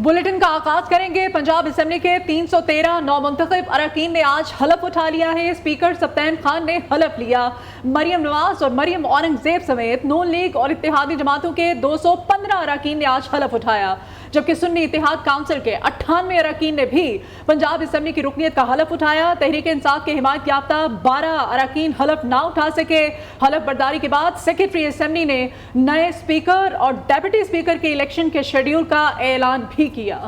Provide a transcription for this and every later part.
Bulletin का आगाज करेंगे। पंजाब असेंबली के 313 नौमुंतखब अरकान ने आज हलफ उठा लिया है। स्पीकर सब्तैन खान ने हलफ लिया। मरियम नवाज और मरियम औरंगजेब समेत नून लीग और इत्तेहादी जमातों के 215 अरकान ने आज हलफ उठाया, जबकि सुन्नी इत्तेहाद काउंसिल के 98 अरकान ने भी पंजाब असेंबली की रुकनीत का हलफ उठाया। तहरीक इंसाफ के हिमायत याफ्ता 12 अरकान हलफ ना उठा सके। हलफ बर्दारी के बाद सेक्रेटरी असेंबली ने नए स्पीकर और डेप्यूटी स्पीकर के इलेक्शन के शेड्यूल का ऐलान भी किया,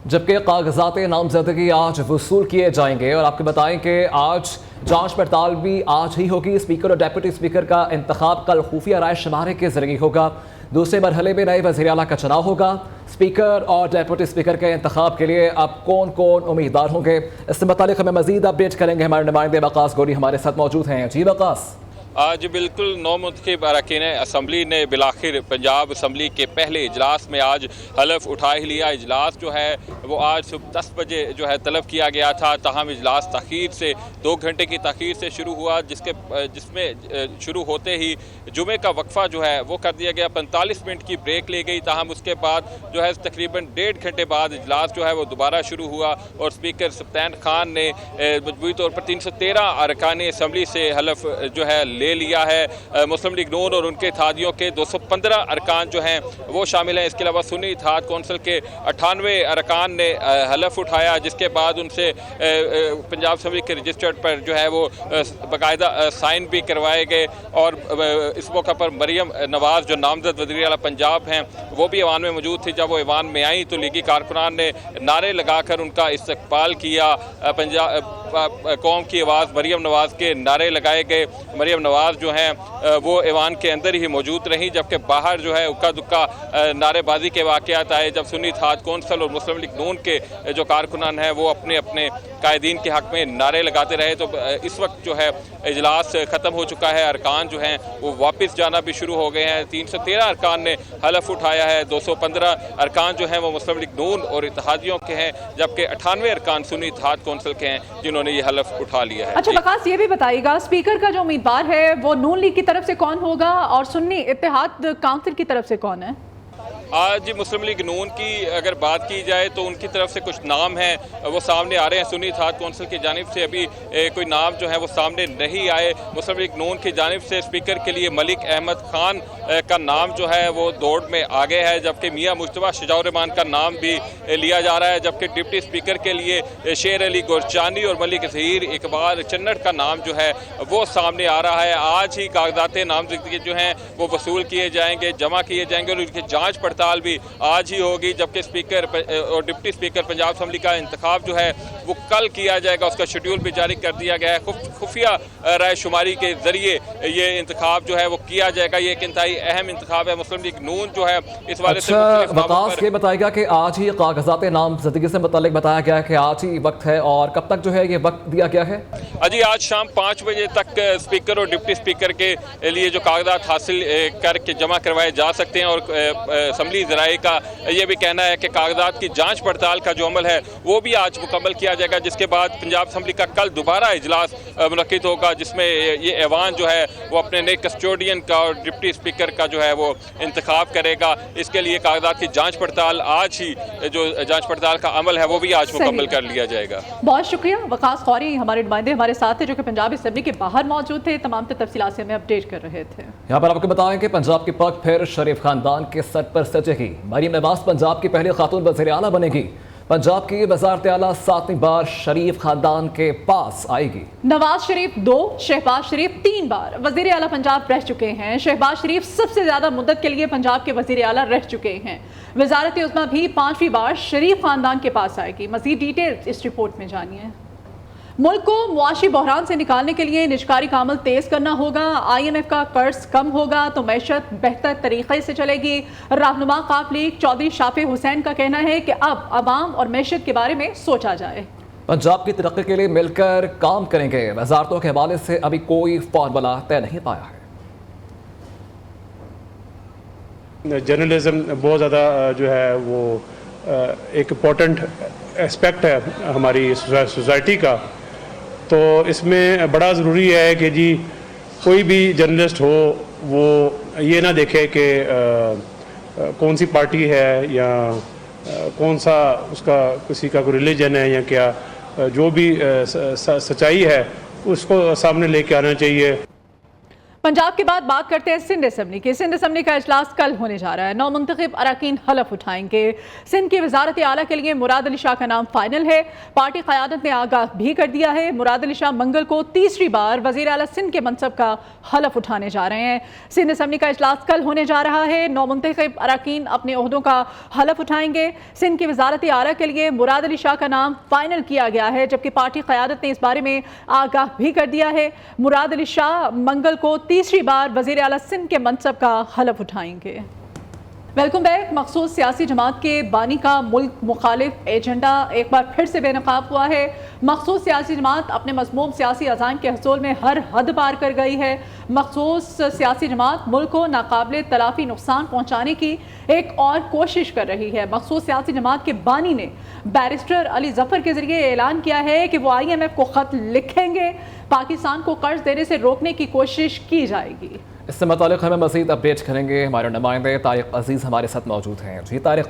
जबकि कागजात नामजदगी आज वसूल किए जाएंगे। और आपको बताएं कि आज जांच पड़ताल भी आज ही होगी। स्पीकर और डेप्यूटी स्पीकर का इंतखाब कल खुफिया राय शुमारे के जरिए होगा। दूसरे मरहले में नए वज़ीर आला का चुनाव होगा। स्पीकर और डेप्यूटी स्पीकर के इंतखाब के लिए अब कौन कौन उम्मीदवार होंगे, इससे मुतालिक हमें मजीद अपडेट करेंगे हमारे नुमाइंदे वकास गौरी हमारे साथ मौजूद हैं। जी वकास। आज बिल्कुल नौमुंतखब अरकान असम्बली ने बिलाखिर पंजाब असम्बली के पहले इजलास में आज हलफ उठा ही लिया। इजलास जो है वो आज सुबह 10 बजे जो है तलब किया गया था, ताहम इजलास तख़ीर से 2 घंटे की तख़ीर से शुरू हुआ, जिसमें शुरू होते ही जुमे का वक्फ़ा जो है वो कर दिया गया। 45 मिनट की ब्रेक ली गई, ताहम उसके बाद जो है तकरीबन 1.5 घंटे बाद इजलास जो है वो दोबारा शुरू हुआ और स्पीकर सब्तैन खान ने मजबूरी तौर पर 313 अरकान असम्बली से हलफ जो है ले लिया है। मुस्लिम लीग नून और उनके इत्तेहादियों के 215 अरकान जो हैं वो शामिल हैं। इसके अलावा सुन्नी इत्तेहाद कौंसिल के 98 अरकान ने हलफ उठाया, जिसके बाद उनसे पंजाब असम्बली के रजिस्टर्ड पर जो है वो बाकायदा साइन भी करवाए गए। और इस मौका पर मरियम नवाज जो नामजद वज़ीर आला पंजाब हैं वो भी ऐवान में मौजूद थी। जब वो ऐवान में आई तो लीगी कारकुनान ने नारे लगाकर उनका इस्तकबाल किया। पंजाब कौम की आवाज़ मरियम नवाज के नारे लगाए गए। मरियम नवाज जो हैं वो ऐवान के अंदर ही मौजूद रहीं, जबकि बाहर जो है उक्का दुक्का नारेबाजी के वाक़यात आए, जब सुन्नी इत्तेहाद कौंसिल और मुस्लिम लीग नून के जो कारकुनान हैं वो अपने अपने कायदीन के हक़ में नारे लगाते रहे। तो इस वक्त जो है इजलास ख़त्म हो चुका है। अरकान जो हैं वो वापस जाना भी शुरू हो गए हैं। 313 अरकान ने हलफ उठाया है। 215 अरकान जो हैं वो मुस्लिम लीग नून और इत्तेहादियों के हैं, जबकि 98 अरकान सुन्नी इत्तेहाद कौंसिल के हैं जिन्होंने ये हलफ उठा लिया है। अच्छा वकास, ये भी बताइएगा स्पीकर का जो उम्मीदवार है वो नून लीग की तरफ से कौन होगा और सुन्नी इत्तेहाद काउंसिल की तरफ से कौन है? आज मुस्लिम लीग नून की अगर बात की जाए तो उनकी तरफ से कुछ नाम हैं वो सामने आ रहे हैं। सुन्नी इत्तेहाद कौंसिल की जानिब से अभी कोई नाम जो है वो सामने नहीं आए। मुस्लिम लीग नून की जानिब से स्पीकर के लिए मलिक अहमद खान का नाम जो है वो दौड़ में आगे है, जबकि मियाँ मुश्तबा शजाउर रहमान का नाम भी लिया जा रहा है। जबकि डिप्टी स्पीकर के लिए शेर अली गोरचानी और मलिक ज़हीर इकबाल चन्नड़ का नाम जो है वो सामने आ रहा है। आज ही कागजात नामजदगी जो हैं वो वसूल किए जाएंगे, जमा किए जाएंगे और उनकी जाँच पड़ताल भी आज ही होगी। जबकि स्पीकर और डिप्टी स्पीकर पंजाब असम्बली का इंतखाब जो है वो कल किया जाएगा, उसका शेड्यूल भी जारी कर दिया गया है। खुफिया राय शुमारी के जरिए ये इंतखाब जो है वो किया जाएगा। ये एक इंतहाई अहम इंतखाब है। मुस्लिम लीग नून जो है इस वाले से वकास ये बताएगा कि आज ही कागजात नामजदगी से मुतालिक बताया गया है कि आज ही वक्त है, और कब तक जो है ये वक्त दिया गया है? अजी आज शाम 5 बजे तक स्पीकर और डिप्टी स्पीकर के लिए जो कागजात हासिल करके जमा करवाए जा सकते हैं। और असम्बली ज़राए का ये भी कहना है कि कागजात की जांच पड़ताल का जो अमल है वो भी आज मुकम्मल किया जाएगा, जिसके बाद पंजाब असम्बली का कल दोबारा इजलास मुनक्किद होगा, जिसमें ये ऐवान जो है वो अपने नए कस्टोडियन का और डिप्टी स्पीकर का जो है वो इंतखाब करेगा। इसके लिए कागजात की जांच पड़ताल आज ही जो जांच पड़ताल का अमल है वो भी आज मुकम्मल कर लिया जाएगा। बहुत शुक्रिया वकास गौरी, हमारे नुमाइंदे हमारे साथ थे जो कि पंजाब असेंबली के बाहर मौजूद थे, तमाम तफसीलात से हमें अपडेट कर रहे थे। यहाँ पर आपको बताएं कि पंजाब की पग फिर शरीफ खानदान के सर पर सजेगी। मरियम नवाज पंजाब की पहली खातून वज़ीर आला बनेगी। पंजाब की वज़ारत आला 7वीं बार शरीफ खानदान के पास आएगी। नवाज शरीफ 2, शहबाज शरीफ 3 बार वज़ीर आला पंजाब रह चुके हैं। शहबाज शरीफ सबसे ज्यादा मुद्दत के लिए पंजाब के वज़ीर आला रह चुके हैं। वज़ारत उज़्मा भी 5वीं बार शरीफ खानदान के पास आएगी। मज़ीद डिटेल्स इस रिपोर्ट में जानिए। मुल्क को मुआशी बहरान से निकालने के लिए निजकारी का अमल तेज करना होगा। IMF का कर्ज कम होगा तो मैशत बेहतर तरीके से चलेगी। रहनुमा काफ लीग चौधरी शाफी हुसैन का कहना है कि अब अवाम और मैशत के बारे में सोचा जाए। पंजाब की तरक्की के लिए मिलकर काम करेंगे। वजारतों के हवाले से अभी कोई फार्मूला तय नहीं पाया है। जर्नलिज्म बहुत ज़्यादा जो है वो एक इम्पोर्टेंट एस्पेक्ट है हमारी सोसाइटी का, तो इसमें बड़ा ज़रूरी है कि जी कोई भी जर्नलिस्ट हो वो ये ना देखे कि कौन सी पार्टी है या कौन सा उसका किसी का कोई रिलीजन है या क्या, जो भी सच्चाई है उसको सामने लेके आना चाहिए। पंजाब के बाद बात करते हैं सिंध असम्बली की। सिंध असम्बली का इजलास कल होने जा रहा है। 9 मुंतखब अरकान हलफ उठाएंगे। सिंध की वजारत आला के लिए मुराद अली शाह का नाम फाइनल है। पार्टी क़यादत ने आगाह भी कर दिया है। मुराद अली शाह मंगल को तीसरी बार वज़ीर आला सिंध के मनसब का हलफ उठाने जा रहे हैं। सिंध असम्बली का इजलास कल होने जा रहा है। 9 मुंतखब अरकान अपने ओहदों का हलफ उठाएंगे। सिंध की वजारत आला के लिए मुराद अली शाह का नाम फाइनल किया गया है, जबकि पार्टी क़यादत ने इस बारे में आगाह भी कर दिया है। मुराद अली शाह मंगल को तीसरी बार वज़ीर आला सिंध के मनसब का हलफ उठाएंगे। Welcome back. मखसूस सियासी जमात के बानी का मुल्क मुखालिफ एजेंडा एक बार फिर से बेनकाब हुआ है। मखसूस सियासी जमात अपने मज़मूम सियासी अज़ाइम के हसूल में हर हद पार कर गई है। मखसूस सियासी जमात मुल्क को नाकाबिल तलाफ़ी नुकसान पहुँचाने की एक और कोशिश कर रही है। मखसूस सियासी जमात के बानी ने बैरिस्टर अली ज़फ़र के ज़रिए ऐलान किया है कि वो IMF को ख़त लिखेंगे। पाकिस्तान को कर्ज देने से रोकने की कोशिश की जाएगी। इससे मुतालिक हमें मज़ीद अपडेट करेंगे हमारे नुमाइंदे तारिक अजीज़ हमारे साथ मौजूद हैं। जी तारिक।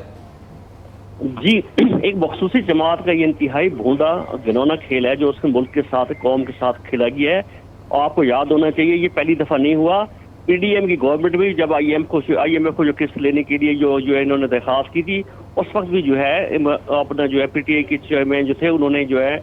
जी, एक मखसूसी जमात का ये इंतहाई भोंदा घिनौना खेल है जो उसने मुल्क के साथ, कौम के साथ खेला गया है। और आपको याद होना चाहिए ये पहली दफ़ा नहीं हुआ। PDM की गवर्नमेंट भी जब IMF को जो किस्त लेने के लिए जो इन्होंने दरख्वास्त की थी, उस वक्त भी जो है अपना जो है PTI के चेयरमैन जो थे उन्होंने जो है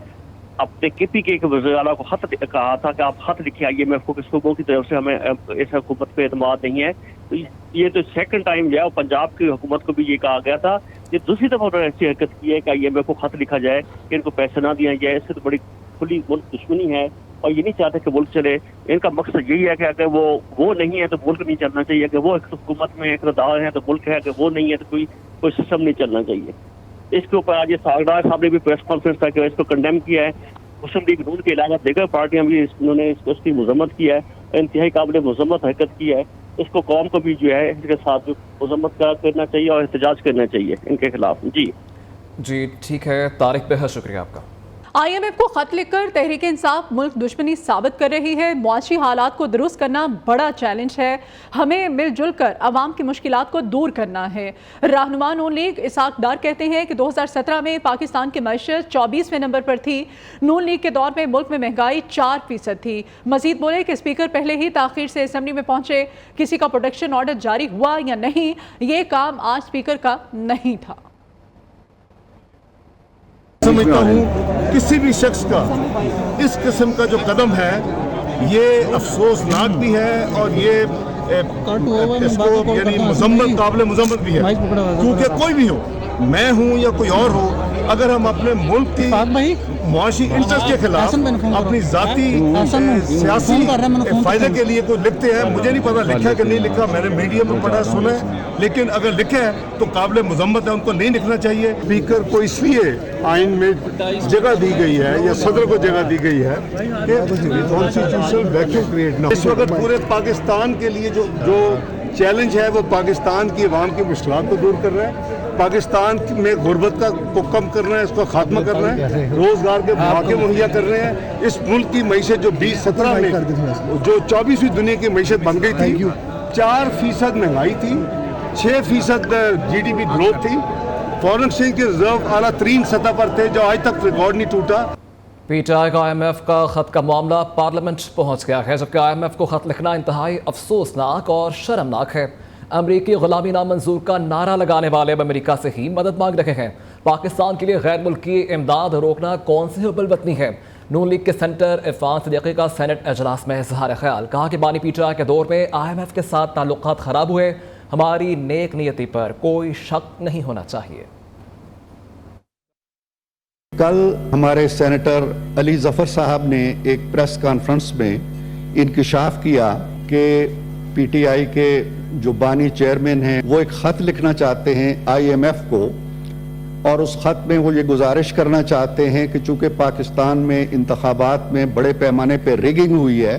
अपने KPK के वज़ीर आला को खत कहा था कि आप खत लिखिए IMF को कि सूबों की तरफ से हमें इस हुकूमत पे एतमाद नहीं है। तो ये तो सेकंड टाइम जो है पंजाब की हुकूमत को भी ये कहा गया था। ये दूसरी दफ़ा उन्होंने ऐसी हरकत की है कि IMF को खत लिखा जाए कि इनको पैसे ना दिया जाए। इससे तो बड़ी खुली मुल्क दुश्मनी है और ये नहीं चाहते कि मुल्क चले। इनका मकसद यही है कि अगर वो नहीं है तो मुल्क नहीं चलना चाहिए, अगर वो हुकूमत में इक़्तिदार है तो मुल्क है, अगर वो नहीं है तो कोई सिस्टम नहीं चलना चाहिए। इसके ऊपर आज सागदार साहब ने भी प्रेस कॉन्फ्रेंस करके इसको कंडेम किया है। मुस्लिम लीग नून के अलावा देगर पार्टियां भी उन्होंने इसकी मजम्मत किया है, इंतहाई काबिल मजम्मत हरकत की है। इसको कौम को भी जो है इसके साथ मजम्मत करना चाहिए और एहतजाज करना चाहिए इनके खिलाफ। जी ठीक है तारिक, बेहद शुक्रिया आपका। IMF को खत लिखकर तहरीक इंसाफ मुल्क दुश्मनी साबित कर रही है। मुआशी हालात को दुरुस्त करना बड़ा चैलेंज है। हमें मिलजुल कर अवाम की मुश्किलात को दूर करना है। रहनुमा नून लीग इसहाक डार कहते हैं कि 2017 में पाकिस्तान की मईशत 24वें नंबर पर थी। नून लीग के दौर में मुल्क में महंगाई 4% थी। मजीद बोले कि स्पीकर पहले ही ताखीर से असम्बली में पहुंचे, किसी का प्रोटेक्शन ऑर्डर जारी हुआ या नहीं, ये काम आज स्पीकर का नहीं था। समझता हूँ किसी भी शख्स का इस किस्म का जो कदम है ये अफसोसनाक भी है और ये इसको यानी मुजम्मत काबिल मुजम्मत भी है, क्योंकि कोई भी हो, मैं हूँ या कोई और हो, अगर हम अपने मुल्क की मुआशी इंटरेस्ट के खिलाफ अपनी जाती सियासी फायदे के लिए कोई लिखते हैं, मुझे नहीं पता लिखा कि नहीं लिखा, मैंने मीडिया में पढ़ा सुना है, लेकिन अगर लिखे है तो काबिल मुजम्मत है, उनको नहीं लिखना चाहिए। स्पीकर को इसलिए आइन में जगह दी गई है या सदर को जगह दी गई है कि कॉन्स्टिट्यूशनल वैक्यूम क्रिएट ना। इस वक्त पूरे पाकिस्तान के लिए जो चैलेंज है वो पाकिस्तान की अवाम की मुश्किलात को दूर कर रहा है, पाकिस्तान में गुर्बत को कम करना है, इसका खात्मा करना है, रोजगार के मौके मुहैया कर रहे हैं। इस मुल्क की मईशत जो 2017 में जो 24वीं दुनिया की मईशत बन गई थी, 4% महंगाई थी, 6% GDP ग्रोथ थी, फॉरेन एक्सचेंज के रिजर्व आला तरीन सतह पर थे जो आज तक रिकॉर्ड नहीं टूटा। PTI का IMF का खत का मामला पार्लियामेंट पहुंच गया है, जबकि IMF को खत लिखना इंतहाई अफसोसनाक और शर्मनाक है। अमरीकी गुलामी नामंजूर का नारा लगाने वाले अब अमेरिका से ही मदद मांग रहे हैं। पाकिस्तान के लिए गैर मुल्की इमदाद रोकना कौन सी हुबलबतनी है। नून लीग के सेंटर इरफान सिद्दीकी का सेनेट अजलास में इजहार ख्याल, कहा कि बानी PTI के दौर में IMF के साथ ताल्लुकात खराब हुए, हमारी नेक नियति पर कोई शक नहीं होना चाहिए। कल हमारे सेनेटर अली ज़फ़र साहब ने एक प्रेस कॉन्फ्रेंस में इंकशाफ किया कि PTI के जो बानी चेयरमैन हैं वो एक ख़त लिखना चाहते हैं IMF को, और उस ख़त में वो ये गुजारिश करना चाहते हैं कि चूँकि पाकिस्तान में इंतखाबात में बड़े पैमाने पर रिगिंग हुई है,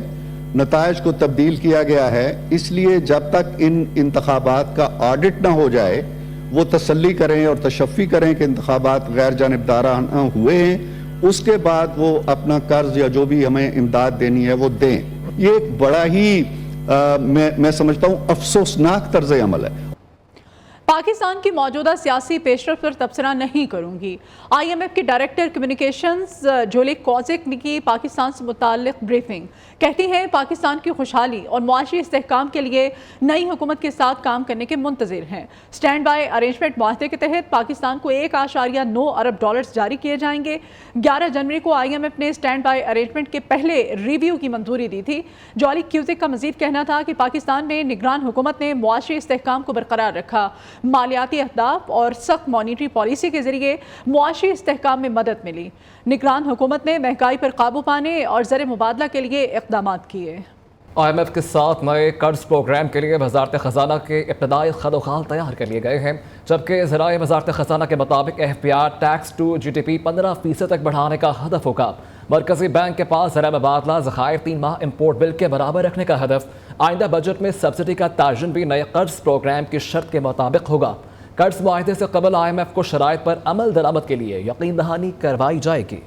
नताइज को तब्दील किया गया है, इसलिए जब तक इन इंतखाबात का ऑडिट ना हो जाए वो तसल्ली करें और तशफ़ी करें कि इंतखाबात गैर जानिबदाराना हुए हैं, उसके बाद वो अपना कर्ज या जो भी हमें इमदाद देनी है वो दें। ये एक बड़ा ही मैं समझता हूँ अफसोसनाक तर्ज अमल है। पाकिस्तान की मौजूदा सियासी पेशरफ पर तबसरा नहीं करूंगी। IMF के डायरेक्टर कम्युनिकेशंस जोले कॉजिक ने की पाकिस्तान से मुताल्लिक ब्रीफिंग। कहती हैं पाकिस्तान की खुशहाली और मुआशी इस्तेहकाम के लिए नई हुकूमत के साथ काम करने के मुंतज़िर हैं। स्टैंड बाई अरेंजमेंट माहदे के तहत पाकिस्तान को $1.9 अरब जारी किए जाएंगे। 11 जनवरी को IMF ने स्टैंड बाई अरेंजमेंट के पहले रिव्यू की मंजूरी दी थी। जॉली क्यूजिक का मजीद कहना था कि पाकिस्तान में निगरान हुकूमत ने मुआशी इस्तेहकाम को बरकरार रखा। मालियाती अहदाफ और सख्त मॉनिटरी पॉलिसी के जरिए मुआशी इस्तेहकाम में मदद मिली। निगरान हुकूमत ने महंगाई पर काबू पाने और ज़र मुबादला के लिए इक़दामात किए। IMF के साथ नए कर्ज प्रोग्राम के लिए वजारत ख़जाना के इब्तदाई खदोखाल तैयार कर लिए गए हैं, जबकि ज़राए वजारत ख़जाना के मुताबिक FPR टैक्स टू GDP 15% तक बढ़ाने का हदफ होगा। मरकजी बैंक के पास ज़र मुबादला ज़खायर 3 माह इम्पोर्ट बिल के बराबर रखने का हदफ। आइंदा बजट में सब्सिडी का ताजुन भी नए कर्ज प्रोग्राम की शर्त के मुताबिक होगा। कर्ज मुआहदे से कबल IMF को शराइत पर अमल दरामद के लिए यकीन दहानी करवाई जाएगी।